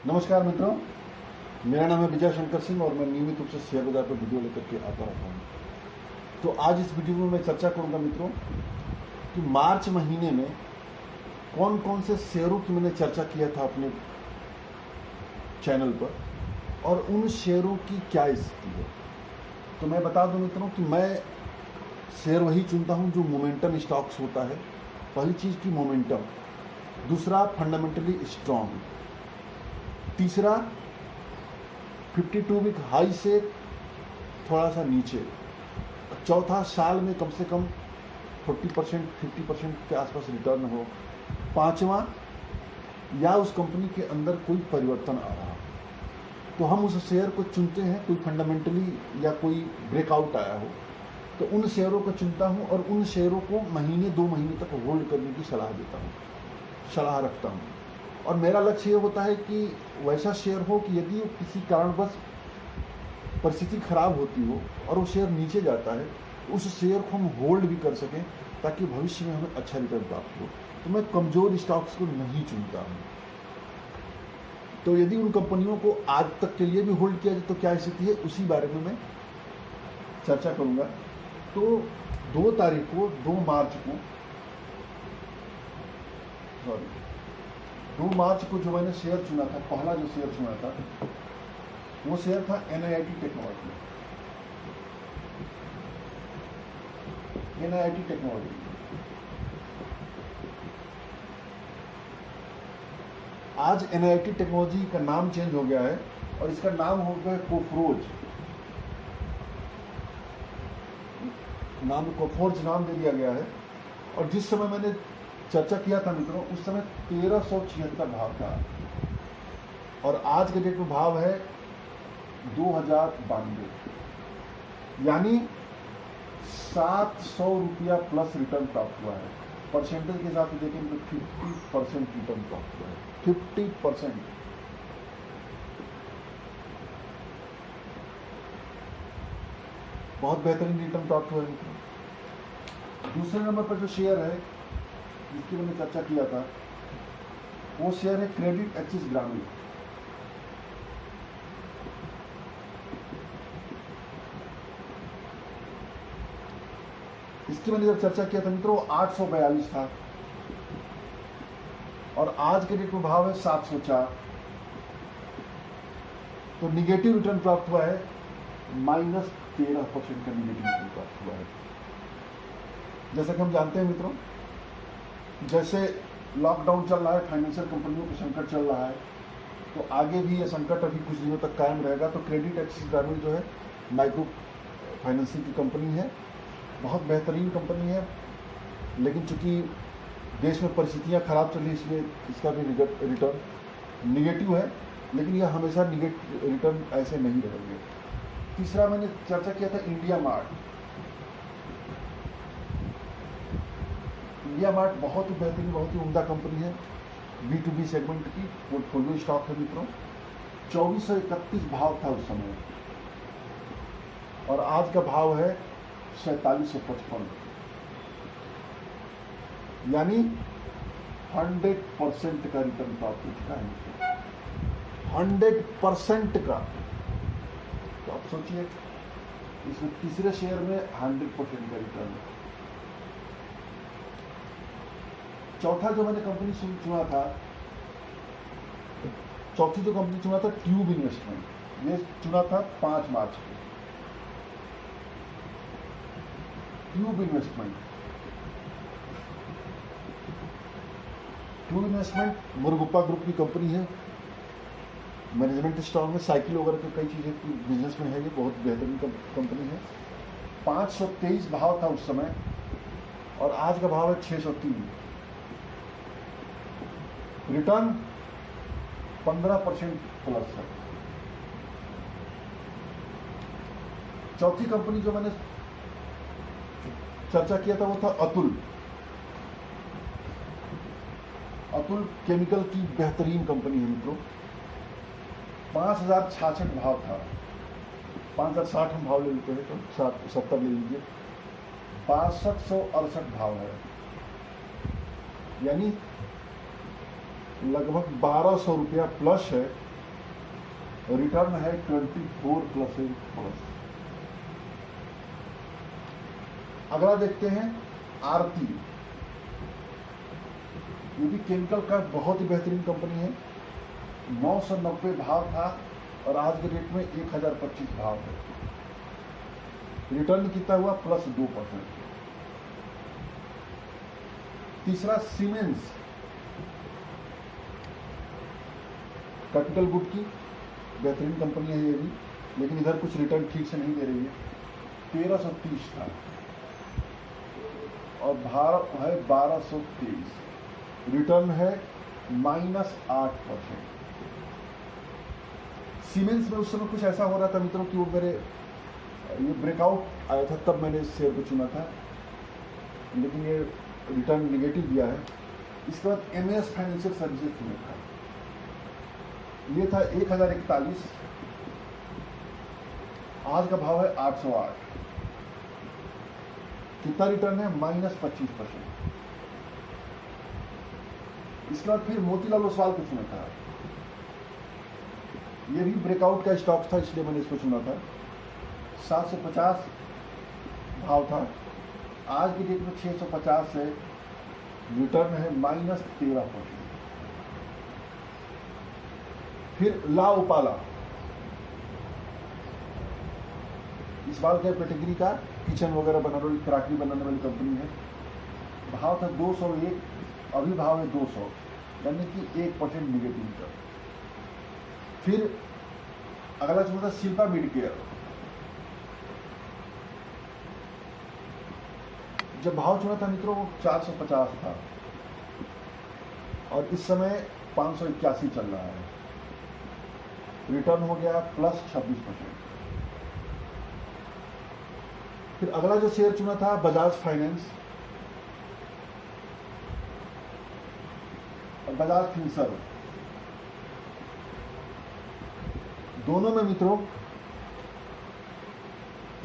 नमस्कार मित्रों, मेरा नाम है विजय शंकर सिंह और मैं नियमित रूप से शेयर बाजार पर वीडियो लेकर के आता रहता हूँ। तो आज इस वीडियो में मैं चर्चा करूँगा मित्रों कि मार्च महीने में कौन कौन से शेयरों की मैंने चर्चा किया था अपने चैनल पर और उन शेयरों की क्या स्थिति है। तो मैं बता दूं मित्रों कि मैं शेयर वही चुनता हूं जो मोमेंटम स्टॉक्स होता है। पहली चीज़ की मोमेंटम, दूसरा फंडामेंटली स्ट्रॉन्ग, तीसरा 52 वीक हाई से थोड़ा सा नीचे, चौथा साल में कम से कम 40% 50% के आसपास रिटर्न हो, पांचवा या उस कंपनी के अंदर कोई परिवर्तन आ रहा हो। तो हम उस शेयर को चुनते हैं, कोई फंडामेंटली या कोई ब्रेकआउट आया हो तो उन शेयरों को चुनता हूं और उन शेयरों को महीने 2 महीने तक होल्ड करने की सलाह देता हूं, सलाह रखता हूं। और मेरा लक्ष्य ये होता है कि वैसा शेयर हो कि यदि किसी कारणवश परिस्थिति खराब होती हो और वो शेयर नीचे जाता है तो उस शेयर को हम होल्ड भी कर सकें ताकि भविष्य में हमें अच्छा रिटर्न प्राप्त हो। तो मैं कमज़ोर स्टॉक्स को नहीं चुनता हूँ। तो यदि उन कंपनियों को आज तक के लिए भी होल्ड किया जाए तो क्या स्थिति है, उसी बारे में मैं चर्चा करूँगा। तो 2 तारीख को 2 मार्च को जो मैंने शेयर चुना था, पहला जो शेयर चुना था वो शेयर था NIIT टेक्नोलॉजी। आज NIIT टेक्नोलॉजी का नाम चेंज हो गया है और इसका नाम हो गया कोफोर्ज। कोफोर्ज नाम दे दिया गया है। और जिस समय मैंने चर्चा किया था मित्रों, उस समय 1376 भाव था और आज के डेट में भाव है 2092, यानी 700 रुपया प्लस रिटर्न प्राप्त हुआ है। परसेंटेज के हिसाब से देखें तो 50% रिटर्न प्राप्त हुआ है। 50%। बहुत बेहतरीन रिटर्न प्राप्त हुआ है मित्रों। दूसरे नंबर पर जो शेयर है जिसकी मैंने चर्चा किया था वो शेयर है क्रेडिट एक्सिस ग्रामीण। इसकी मैंने जब चर्चा किया था मित्रों 842 था और आज के डेट में भाव है 704। तो निगेटिव रिटर्न प्राप्त हुआ है, -13% का निगेटिव रिटर्न प्राप्त हुआ है। जैसा कि हम जानते हैं मित्रों, जैसे लॉकडाउन चल रहा है, फाइनेंशियल कंपनियों को संकट चल रहा है, तो आगे भी ये संकट अभी कुछ दिनों तक कायम रहेगा। तो क्रेडिट एक्सिस ग्रामीण जो है माइक्रो फाइनेंसिंग की कंपनी है, बहुत बेहतरीन कंपनी है, लेकिन चूंकि देश में परिस्थितियां खराब चल रही इसलिए इसका भी रिटर्न निगेटिव है, लेकिन यह हमेशा निगेटिव रिटर्न ऐसे नहीं रहेंगे। तीसरा मैंने चर्चा किया था इंडिया मार्ट। इंडिया मार्ट बहुत ही बेहतरीन, बहुत ही उम्दा कंपनी है, B2B सेगमेंट की पोर्टफोलियो स्टॉक है मित्रों। 2431 भाव था उस समय और आज का भाव है 4755, यानी 100% का रिटर्न प्राप्त हो चुका है। 100% का। तो आप सोचिए इसमें तीसरे शेयर में 100% का रिटर्न है। चौथा जो मैंने कंपनी चुना था, चौथी जो कंपनी चुना था ट्यूब इन्वेस्टमेंट। ये चुना था 5 मार्च को। ट्यूब इन्वेस्टमेंट मुरुगुप्पा ग्रुप की कंपनी है, मैनेजमेंट स्टॉक में साइकिल वगैरह के कई चीज़ें की बिजनेस में है। ये बहुत बेहतरीन कंपनी है। 523 भाव था उस समय और आज का भाव है 603। रिटर्न 15% प्लस है। चौथी कंपनी जो मैंने चर्चा किया था वो था अतुल केमिकल की बेहतरीन कंपनी है मित्रों। 5066 भाव था, 5060 हम भाव ले लेते हैं तो 70 ले लीजिए, 6268 भाव है, यानी लगभग 1200 रुपया प्लस है रिटर्न है 24% प्लस। अगला देखते हैं आरती। ये भी केमिकल का बहुत ही बेहतरीन कंपनी है। 990 भाव था और आज के डेट में 1025 भाव है। रिटर्न कितना हुआ? +2%। तीसरा सीमेंस, कैपिटल गुड की बेहतरीन कंपनी है ये भी, लेकिन इधर कुछ रिटर्न ठीक से नहीं दे रही है। 1330 था और भाव है 1223। रिटर्न है -8%। सीमेंस में उस समय कुछ ऐसा हो रहा था मित्रों कि वो मेरे ये ब्रेकआउट आया था, तब मैंने इस शेयर को चुना था, लेकिन ये रिटर्न निगेटिव दिया है। इसके बाद एमएस फाइनेंशियल सर्विसेज चुना था, ये था 1041। आज का भाव है 808। कितना रिटर्न है? -25%। इसके बाद फिर मोतीलाल ओसवाल को चुना था। ये भी ब्रेकआउट का स्टॉक था, इसलिए मैंने इसको चुना था। 750 भाव था, आज की डेट में 650 है। रिटर्न है -13%। फिर ला ओपाला, इस बार के कैटेगरी का किचन वगैरह बनाने वाली, क्रॉकरी बनाने वाली कंपनी है। भाव था 201, अभी भाव है 200, यानी कि 1% निगेटिव रिटर्न। फिर अगला चुना था शिल्पा मेडिकेयर। जब भाव चुना था मित्रों वो 450 था और इस समय 581 चल रहा है। रिटर्न हो गया +26%। फिर अगला जो शेयर चुना था बजाज फाइनेंस और बजाज फिनसर्व। दोनों में मित्रों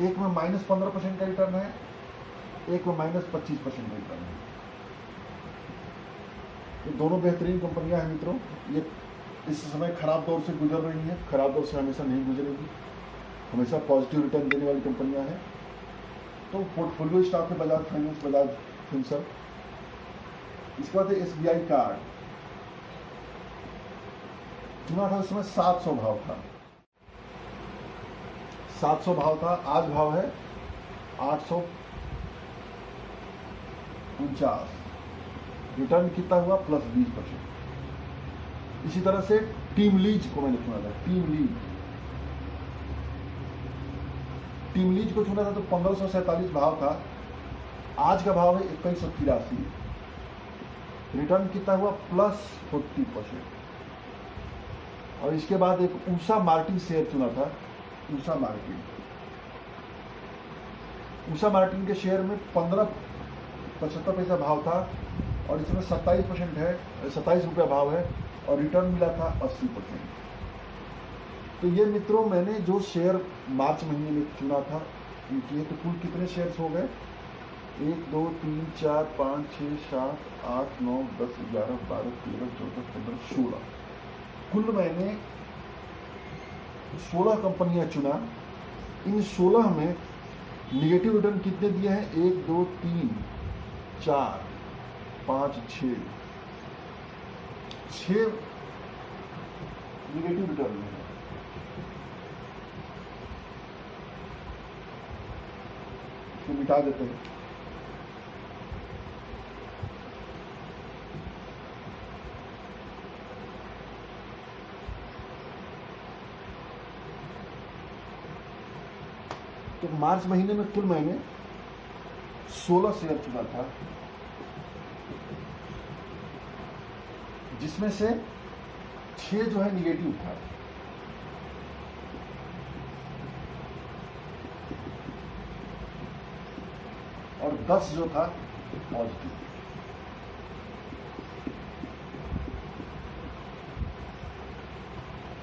एक में -15% का रिटर्न है, एक में -25% का रिटर्न है। ये दोनों बेहतरीन कंपनियां हैं मित्रों। ये इस समय खराब दौर से गुजर रही हैं, खराब दौर से हमेशा नहीं गुजरेगी, हमेशा पॉजिटिव रिटर्न देने वाली कंपनियां हैं। तो पोर्टफोलियो स्टॉक है बजाज फाइनेंस, बजाज फिनसर्व। इसके बाद एसबीआई कार्ड चुना था, उसमें 700 भाव था। 700 भाव था, आज भाव है 849। रिटर्न कितना हुआ? +20%। इसी तरह से टीम लीज को मैंने चुना था। टीम लीज को चुना था तो 1547 भाव था, आज का भाव है 2183। रिटर्न कितना हुआ? +40%। और इसके बाद एक ऊषा मार्टिन शेयर चुना था। ऊषा मार्टिन के शेयर में 15.75 पैसा भाव था और इसमें 27% है, 27 रुपया भाव है और रिटर्न मिला था 80%। तो ये मित्रों मैंने जो शेयर मार्च महीने में चुना था इनकी। तो कुल कितने शेयर्स हो गए? 1 2 3 4 5 6 7 8 9 10 11 12 13 14 15 16। कुल मैंने 16 कंपनियां चुना। इन 16 में निगेटिव रिटर्न कितने दिए हैं? 1 2 3 4 5 6 निगेटिव रिटर्न है। इसको मिटा देते हैं। तो मार्च महीने में कुल मैंने 16 शेयर चुना था, जिसमें से 6 जो है निगेटिव था। और 10 जो था पॉजिटिव।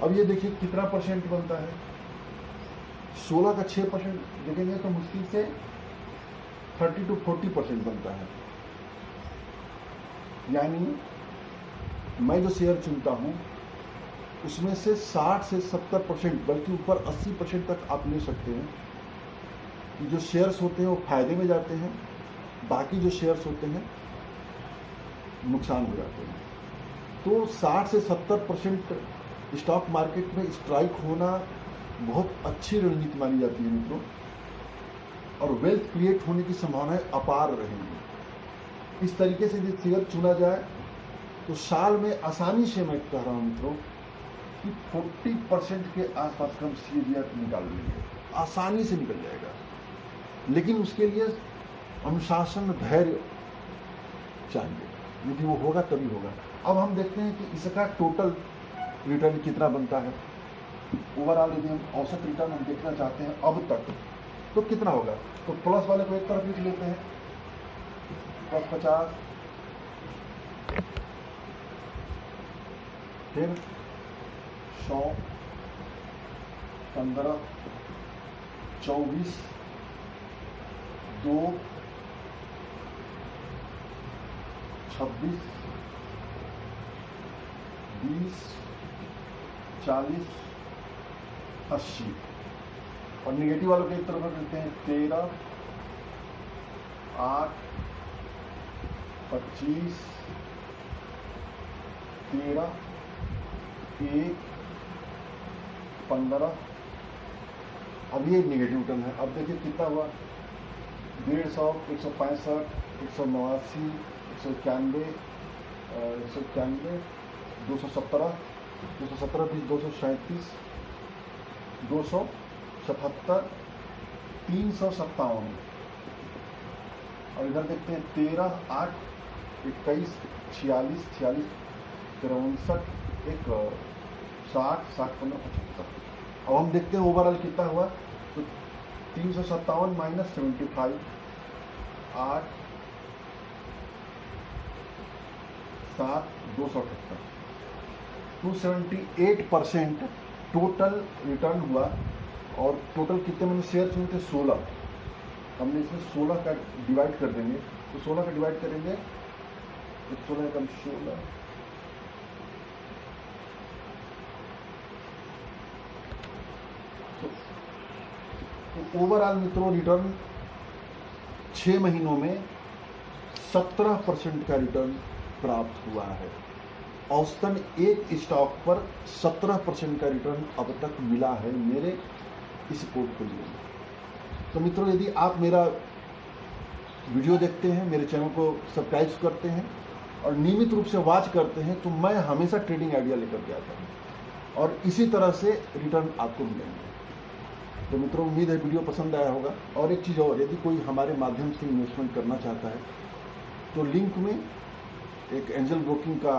अब ये देखिए कितना परसेंट बनता है। 16 का 6% देखेंगे तो मुश्किल से 30 to 40% बनता है। यानी मैं जो शेयर चुनता हूं उसमें से 60 से 70% बल्कि ऊपर 80% तक आप ले सकते हैं कि जो शेयर्स होते हैं वो फायदे में जाते हैं, बाकी जो शेयर्स होते हैं नुकसान हो जाते हैं। तो 60 से 70% स्टॉक मार्केट में स्ट्राइक होना बहुत अच्छी रणनीति मानी जाती है मित्रों, और वेल्थ क्रिएट होने की संभावनाएं अपार रहेंगी। इस तरीके से यदि शेयर चुना जाए तो साल में आसानी से, मैं कह रहा हूं मित्रों, कि 40% के आसपास का हम सीडीआर निकाल लेंगे, आसानी से निकल जाएगा। लेकिन उसके लिए अनुशासन, धैर्य चाहिए, यदि वो होगा तभी होगा। अब हम देखते हैं कि इसका टोटल रिटर्न कितना बनता है। ओवरऑल यदि हम औसत रिटर्न हम देखना चाहते हैं अब तक, तो कितना होगा? तो प्लस वाले को एक तरफ लिख लेते हैं, प्लस 50, फिर 100, 15, 24, 2, 26, 20, 40, 80, और निगेटिव वालों के एक तरफ रखते हैं 13, 8, 25, 13, 1, 15। अब ये नेगेटिव रिटर्न है। अब देखिए कितना हुआ, 150, 165, 189, 191, 191, 217, 217 20, 237, 277, 357। और इधर देखते हैं 13, 8, 21, 46, 46, 53, 60, 60, 15, 75। अब हम देखते हैं ओवरऑल कितना हुआ, तो 357 माइनस 75, 8, 7, 278, 278% टोटल रिटर्न हुआ। और टोटल कितने मैंने शेयर चुने थे? 16। हमने इसमें 16 का डिवाइड कर देंगे, तो 16 का डिवाइड करेंगे तो 16 कम 16, तो ओवरऑल मित्रों रिटर्न 6 महीनों में 17% का रिटर्न प्राप्त हुआ है। औसतन एक स्टॉक पर 17% का रिटर्न अब तक मिला है मेरे इस पोर्टफोलियो में। तो मित्रों, यदि आप मेरा वीडियो देखते हैं, मेरे चैनल को सब्सक्राइब करते हैं और नियमित रूप से वॉच करते हैं, तो मैं हमेशा ट्रेडिंग आइडिया लेकर के आता हूँ और इसी तरह से रिटर्न आपको मिलेंगे। तो मित्रों, उम्मीद है वीडियो पसंद आया होगा। और एक चीज़ और, यदि कोई हमारे माध्यम से इन्वेस्टमेंट करना चाहता है तो लिंक में एक एंजल ब्रोकिंग का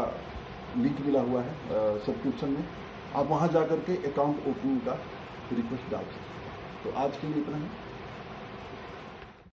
लिंक मिला हुआ है सब्सक्रिप्शन में, आप वहाँ जा कर के अकाउंट ओपनिंग का रिक्वेस्ट डाल सकते हैं। तो आज के लिए इतना ही।